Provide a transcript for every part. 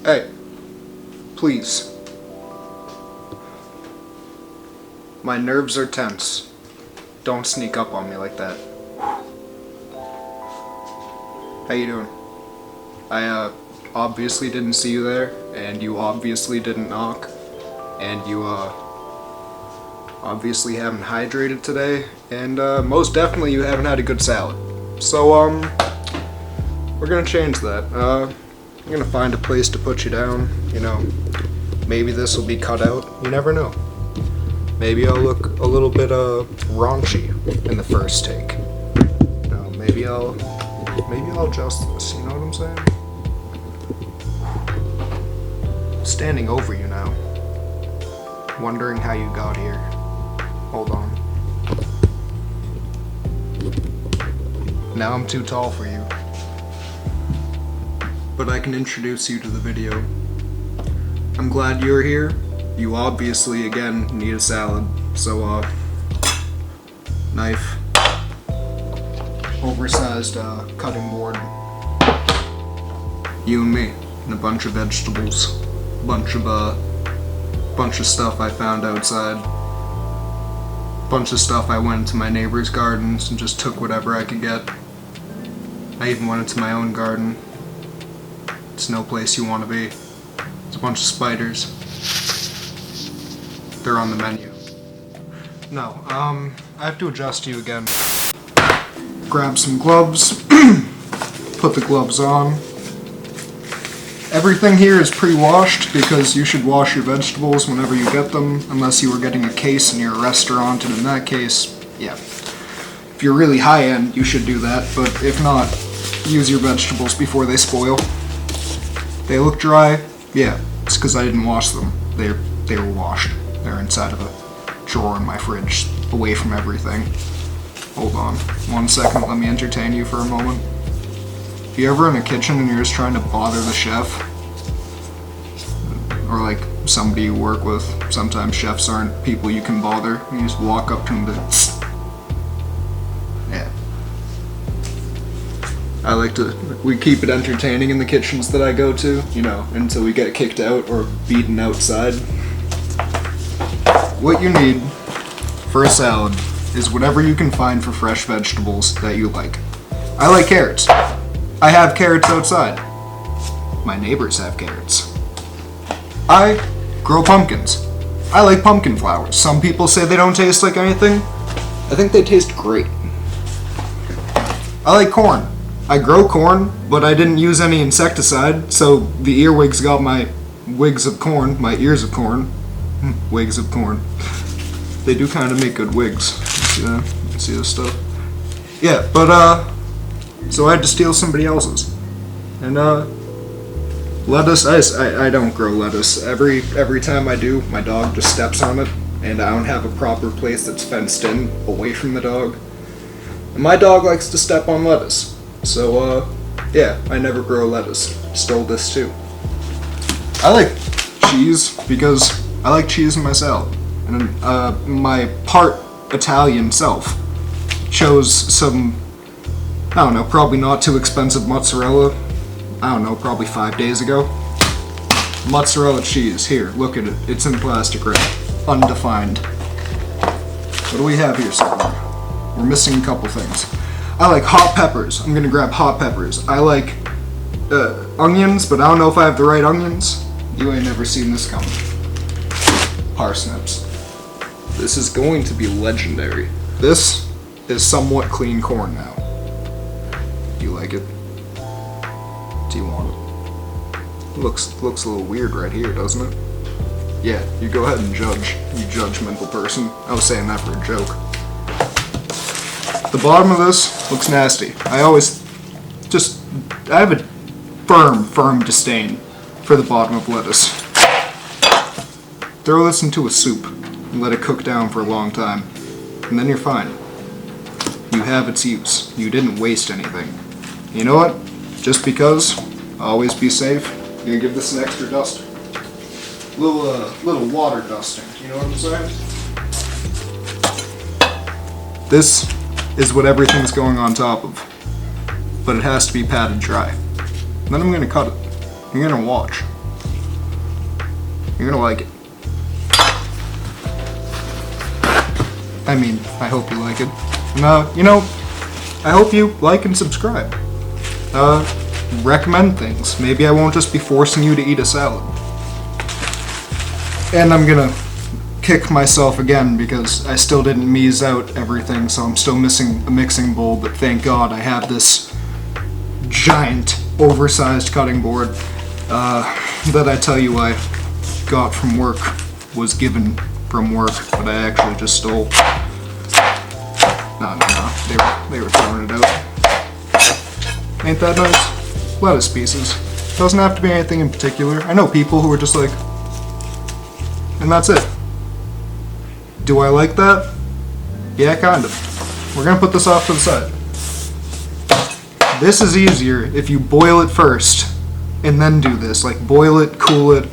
Hey, please. My nerves are tense. Don't sneak up on me like that. How you doing? I obviously didn't see you there, and you obviously didn't knock, and you obviously haven't hydrated today, and most definitely you haven't had a good salad. So we're gonna change that. I'm gonna find a place to put you down. You know, maybe this will be cut out. You never know. Maybe I'll look a little bit raunchy in the first take. You know, maybe I'll adjust this. You know what I'm saying? Standing over you now, wondering how you got here. Hold on. Now I'm too tall for you. But I can introduce you to the video. I'm glad you're here. You obviously, again, need a salad. So, knife. Oversized cutting board. You and me. And a bunch of vegetables. Bunch of stuff I found outside. Bunch of stuff I went into my neighbor's gardens and just took whatever I could get. I even went into my own garden. It's no place you want to be. It's a bunch of spiders. They're on the menu. No, I have to adjust you again. Grab some gloves. Put the gloves on. Everything here is pre-washed because you should wash your vegetables whenever you get them, unless you were getting a case in your restaurant, and in that case, yeah. If you're really high-end, you should do that, but if not, use your vegetables before they spoil. They look dry? Yeah, it's because I didn't wash them. They were washed. They're inside of a drawer in my fridge, away from everything. Hold on, 1 second, let me entertain you for a moment. If you're ever in a kitchen and you're just trying to bother the chef, or like somebody you work with, sometimes chefs aren't people you can bother, you just walk up to them and yeah. We keep it entertaining in the kitchens that I go to, you know, until we get kicked out or beaten outside. What you need for a salad is whatever you can find for fresh vegetables that you like. I like carrots. I have carrots outside. My neighbors have carrots. I grow pumpkins. I like pumpkin flowers. Some people say they don't taste like anything. I think they taste great. I like corn. I grow corn, but I didn't use any insecticide, so the earwigs got my wigs of corn, my ears of corn. Wigs of corn. They do kind of make good wigs. See that? See this stuff? Yeah, but so I had to steal somebody else's. And lettuce, I don't grow lettuce. Every time I do, my dog just steps on it, and I don't have a proper place that's fenced in away from the dog. And my dog likes to step on lettuce. So yeah, I never grow lettuce. Stole this too. I like cheese because I like cheese in my salad. And my part Italian self chose some, I don't know, probably not too expensive mozzarella. I don't know, probably 5 days ago. Mozzarella cheese, here, look at it. It's in plastic wrap, undefined. What do we have here so far? We're missing a couple things. I like hot peppers. I'm gonna grab hot peppers. I like onions, but I don't know if I have the right onions. You ain't never seen this coming. Parsnips. This is going to be legendary. This is somewhat clean corn now. Do you like it? Do you want it? Looks a little weird right here, doesn't it? Yeah, you go ahead and judge, you judgmental person. I was saying that for a joke. The bottom of this looks nasty. I have a firm disdain for the bottom of lettuce. Throw this into a soup and let it cook down for a long time, and then you're fine. You have its use. You didn't waste anything. You know what? Just because, always be safe. I'm gonna give this an extra dust. Little water dusting. You know what I'm saying? This is what everything's going on top of, but it has to be patted dry. Then I'm gonna cut it. You're gonna watch. You're gonna like it. I mean, I hope you like it. And, you know, I hope you like and subscribe. Recommend things. Maybe I won't just be forcing you to eat a salad. And I'm gonna kick myself again because I still didn't mise out everything, so I'm still missing a mixing bowl, but thank God I have this giant, oversized cutting board that I tell you I got from work, was given from work, but I actually just stole. No, they were throwing it out. Ain't that nice? Lettuce pieces. Doesn't have to be anything in particular. I know people who are just like, and that's it. Do I like that? Yeah, kind of. We're gonna put this off to the side. This is easier if you boil it first and then do this. Like boil it, cool it,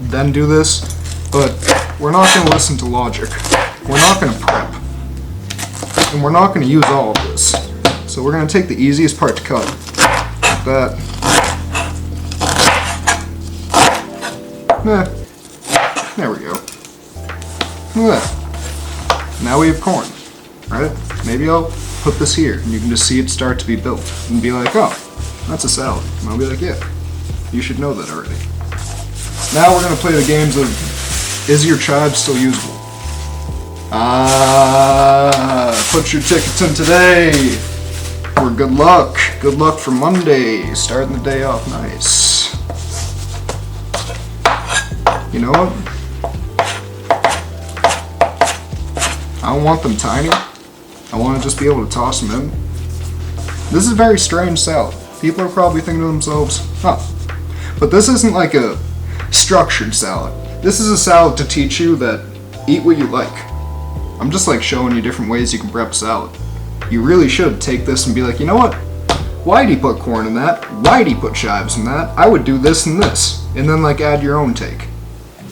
then do this. But we're not gonna listen to logic. We're not gonna prep. And we're not gonna use all of this. So we're gonna take the easiest part to cut. Like that. There we go. Look at that. Now we have corn. Right? Maybe I'll put this here and you can just see it start to be built. And be like, oh, that's a salad. And I'll be like, yeah, you should know that already. Now we're gonna play the games of, is your chive still usable? Put your tickets in today for good luck. Good luck for Monday. Starting the day off nice. You know what? I don't want them tiny. I want to just be able to toss them in. This is a very strange salad. People are probably thinking to themselves, huh. But this isn't like a structured salad. This is a salad to teach you that eat what you like. I'm just like showing you different ways you can prep salad. You really should take this and be like, you know what? Why'd he put corn in that? Why'd he put chives in that? I would do this and this. And then like add your own take.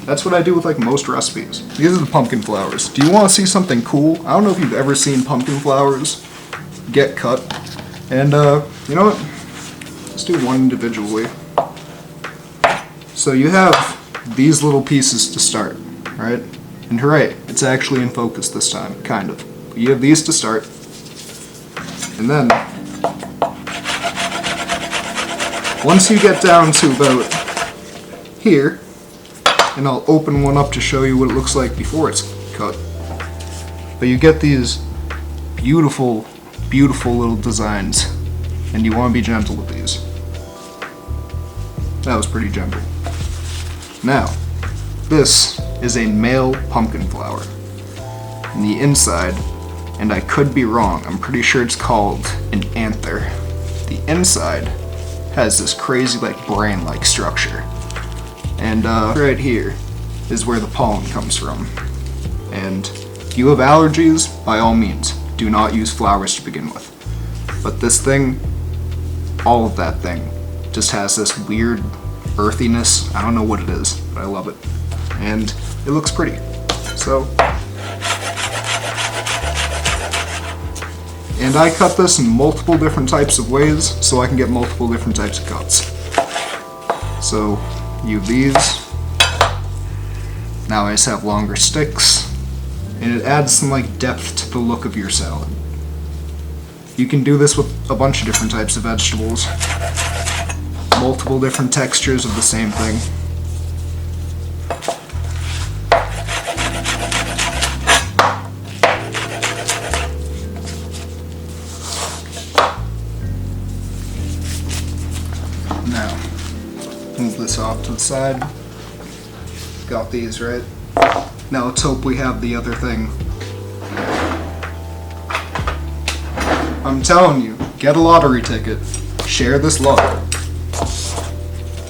That's what I do with like most recipes. These are the pumpkin flowers. Do you want to see something cool? I don't know if you've ever seen pumpkin flowers get cut. And you know what? Let's do one individually. So you have these little pieces to start, right? And hooray, it's actually in focus this time, kind of. But you have these to start. And then, once you get down to about here, and I'll open one up to show you what it looks like before it's cut. But you get these beautiful, beautiful little designs, and you want to be gentle with these. That was pretty gentle. Now, this is a male pumpkin flower. And the inside, and I could be wrong, I'm pretty sure it's called an anther. The inside has this crazy like brain-like structure. And right here is where the pollen comes from. And if you have allergies, by all means, do not use flowers to begin with. But this thing, all of that thing, just has this weird earthiness. I don't know what it is, but I love it. And it looks pretty. So, and I cut this in multiple different types of ways so I can get multiple different types of cuts. So, you have these. Now I just have longer sticks, and it adds some like depth to the look of your salad. You can do this with a bunch of different types of vegetables, multiple different textures of the same thing. Now, move this off to the side. Got these, right? Now let's hope we have the other thing. I'm telling you, get a lottery ticket. Share this love.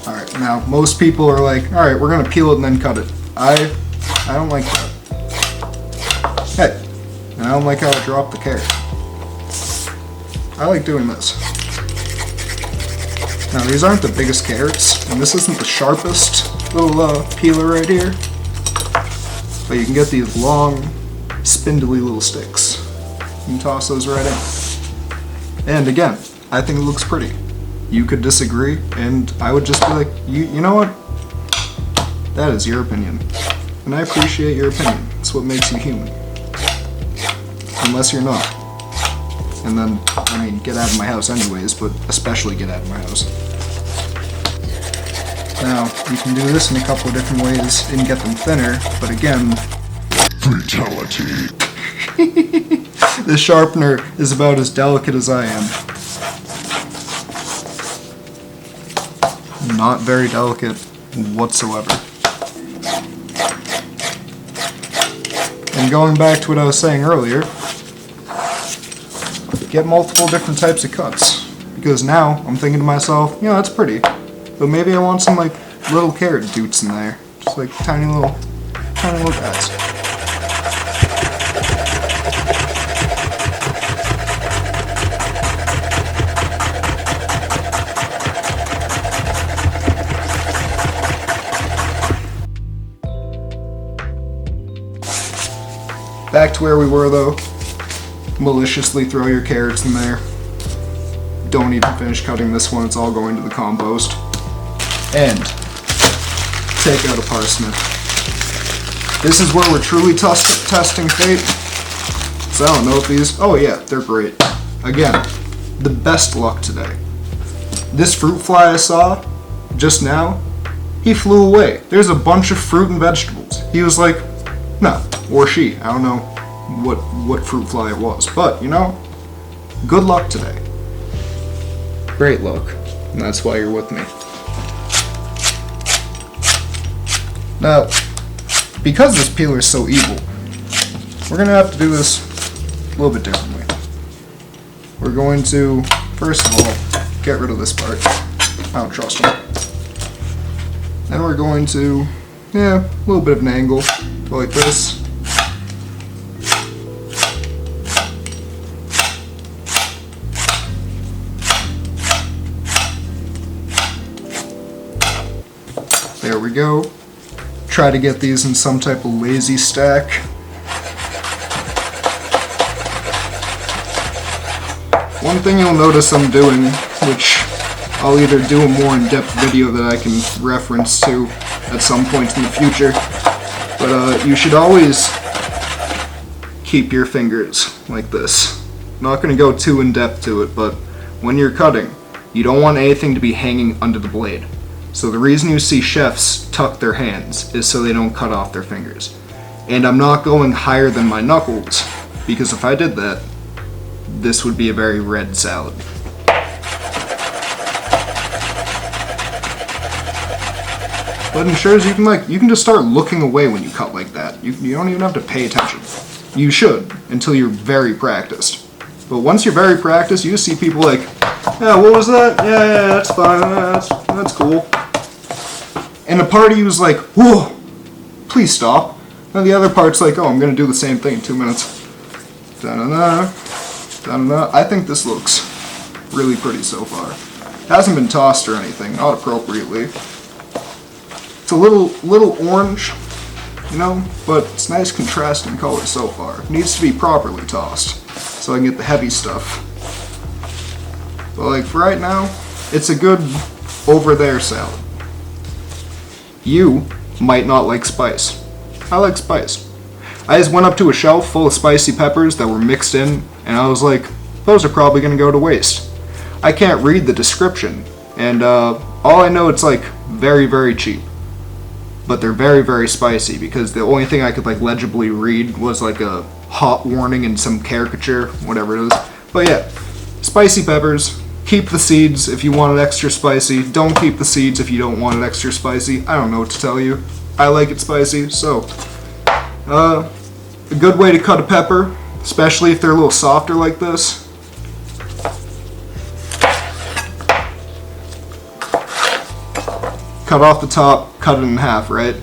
Alright, now most people are like, alright, we're gonna peel it and then cut it. I don't like that. Hey, and I don't like how I dropped the carrot. I like doing this. Now these aren't the biggest carrots, and this isn't the sharpest little peeler right here, but you can get these long, spindly little sticks. You can toss those right in. And again, I think it looks pretty. You could disagree, and I would just be like, you know what? That is your opinion. And I appreciate your opinion. It's what makes you human. Unless you're not. And then, I mean, get out of my house anyways, but especially get out of my house. Now, you can do this in a couple of different ways and get them thinner, but again... Fatality. The sharpener is about as delicate as I am. Not very delicate whatsoever. And going back to what I was saying earlier, get multiple different types of cuts. Because now, I'm thinking to myself, you know, that's pretty. But maybe I want some, like, little carrot doots in there. Just, like, tiny little guys. Back to where we were, though. Maliciously throw your carrots in there. Don't even finish cutting this one, it's all going to the compost. And take out a parsnip. This is where we're truly testing fate. So I don't know if these... Oh yeah, they're great. Again, the best luck today. This fruit fly I saw just now, he flew away. There's a bunch of fruit and vegetables. He was like, no. Or she. I don't know what fruit fly it was. But, you know, good luck today. Great luck. And that's why you're with me. Now, because this peeler is so evil, we're going to have to do this a little bit differently. We're going to, first of all, get rid of this part. I don't trust him. Then we're going to, a little bit of an angle, go like this. There we go. Try to get these in some type of lazy stack. One thing you'll notice I'm doing, which I'll either do a more in-depth video that I can reference to at some point in the future, but you should always keep your fingers like this. I'm not going to go too in-depth to it, but when you're cutting, you don't want anything to be hanging under the blade. So the reason you see chefs tuck their hands is so they don't cut off their fingers. And I'm not going higher than my knuckles, because if I did that, this would be a very red salad. But ensures you can just start looking away when you cut like that. You don't even have to pay attention. You should, until you're very practiced. But once you're very practiced, you see people like, yeah, what was that? Yeah, that's fine, that's cool. And a part of you is like, whoa, please stop. And the other part's like, oh, I'm gonna do the same thing in 2 minutes. Da-da-da, da-da-da. I think this looks really pretty so far. It hasn't been tossed or anything, not appropriately. It's a little orange, you know, but it's nice contrasting color so far. It needs to be properly tossed, so I can get the heavy stuff. But like for right now, it's a good over there salad. You might not like spice. I like spice. I just went up to a shelf full of spicy peppers that were mixed in, and I was like, those are probably gonna go to waste. I can't read the description, and all I know it's like very, very cheap. But they're very, very spicy, because the only thing I could like legibly read was like a hot warning and some caricature, whatever it is. But yeah, spicy peppers. Keep the seeds if you want it extra spicy. Don't keep the seeds if you don't want it extra spicy. I don't know what to tell you. I like it spicy, so a good way to cut a pepper, especially if they're a little softer like this. Cut off the top, cut it in half, right?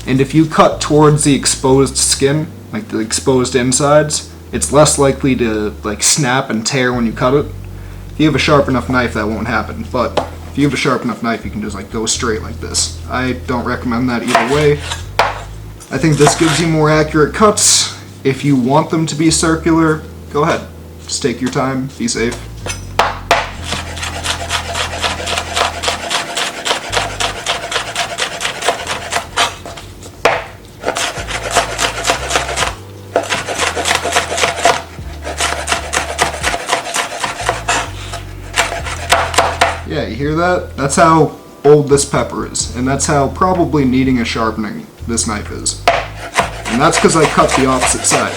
And if you cut towards the exposed skin, like the exposed insides, it's less likely to like snap and tear when you cut it. If you have a sharp enough knife, that won't happen, but if you have a sharp enough knife, you can just like go straight like this. I don't recommend that either way. I think this gives you more accurate cuts. If you want them to be circular, go ahead. Just take your time, be safe. Yeah, you hear that? That's how old this pepper is, and that's how probably needing a sharpening this knife is. And that's because I cut the opposite side.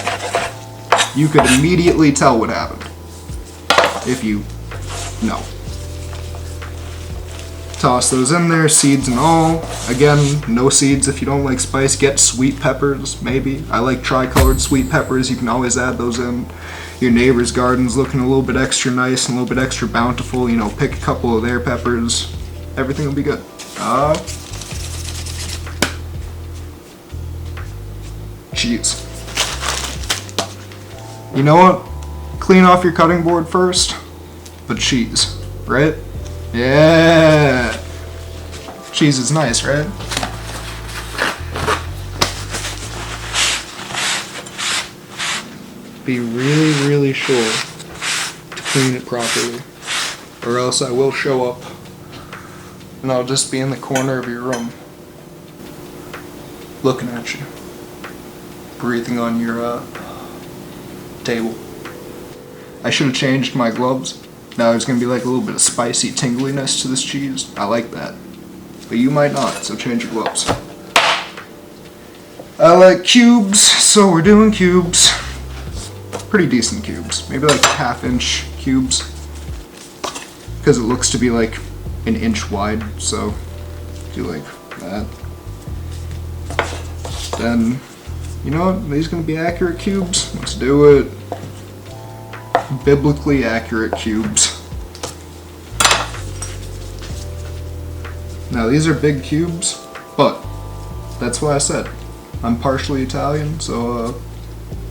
You could immediately tell what happened. If you know. Toss those in there, seeds and all. Again, no seeds if you don't like spice. Get sweet peppers, maybe. I like tri-colored sweet peppers. You can always add those in. Your neighbor's garden's looking a little bit extra nice and a little bit extra bountiful. You know, pick a couple of their peppers. Everything will be good. Cheese. You know what? Clean off your cutting board first, but cheese, right? Yeah! Cheese is nice, right? Be really, really sure to clean it properly, or else I will show up and I'll just be in the corner of your room looking at you, breathing on your table. I should have changed my gloves. Now there's gonna be like a little bit of spicy tingliness to this cheese. I like that. But you might not, so change your gloves. I like cubes, so we're doing cubes. Pretty decent cubes. Maybe like 1/2-inch cubes. Because it looks to be like 1 inch wide, so do like that. Then, you know what? These gonna be accurate cubes. Let's do it. Biblically accurate cubes. Now these are big cubes, but that's why I said I'm partially Italian, so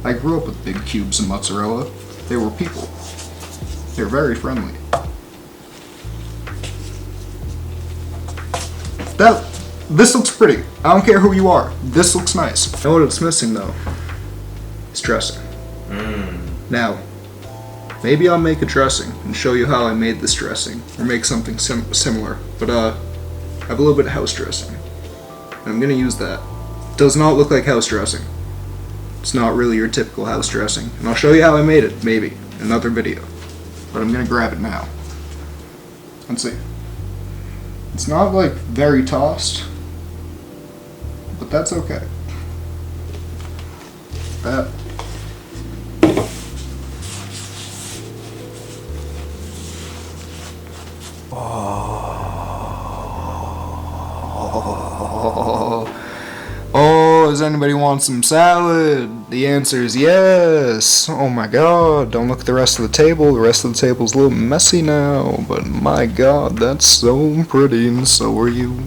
I grew up with big cubes of mozzarella. They were people. They're very friendly. This looks pretty. I don't care who you are. This looks nice. You know what it's missing though? It's dressing. Now, maybe I'll make a dressing and show you how I made this dressing, or make something similar. But I have a little bit of house dressing, and I'm gonna use that. Does not look like house dressing. It's not really your typical house dressing, and I'll show you how I made it, maybe, in another video. But I'm gonna grab it now. Let's see. It's not like very tossed, but that's okay. That. Oh, does anybody want some salad? The answer is yes. Oh my god, don't look at the rest of the table. The rest of the table's a little messy now, but my god, that's so pretty, and so are you.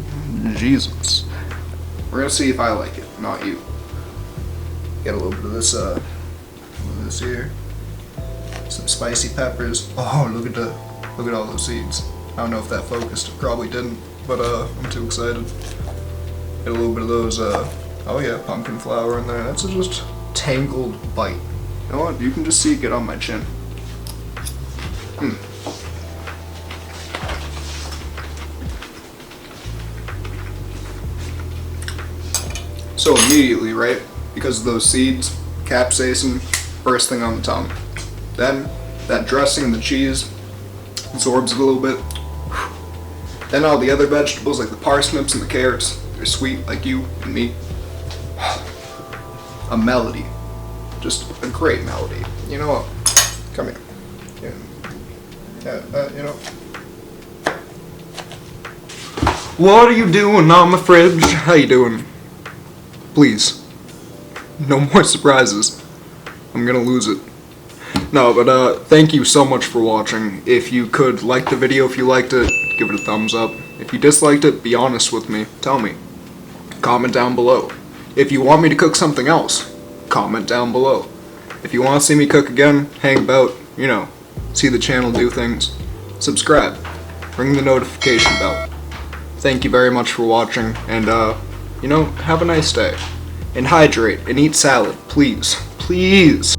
Jesus. We're gonna see if I like it, not you. Get a little bit of this, here. Some spicy peppers. Oh, look at all those seeds. I don't know if that focused, it probably didn't, but I'm too excited. Get a little bit of those, oh yeah, pumpkin flour in there. That's a just tangled bite. You know what? You can just see it get on my chin. So immediately, right, because of those seeds, capsaicin, first thing on the tongue. Then, that dressing and the cheese absorbs it a little bit. Then all the other vegetables, like the parsnips and the carrots, they're sweet like you and me. A melody. Just a great melody. You know what? Come here. Yeah, you know. What are you doing on my fridge? How you doing? Please. No more surprises. I'm gonna lose it. No, but thank you so much for watching. If you could like the video, if you liked it, give it a thumbs up. If you disliked it, be honest with me. Tell me. Comment down below. If you want me to cook something else, comment down below. If you want to see me cook again, hang about, you know, see the channel do things, subscribe, ring the notification bell. Thank you very much for watching, and you know, have a nice day. And hydrate, and eat salad, please. Please.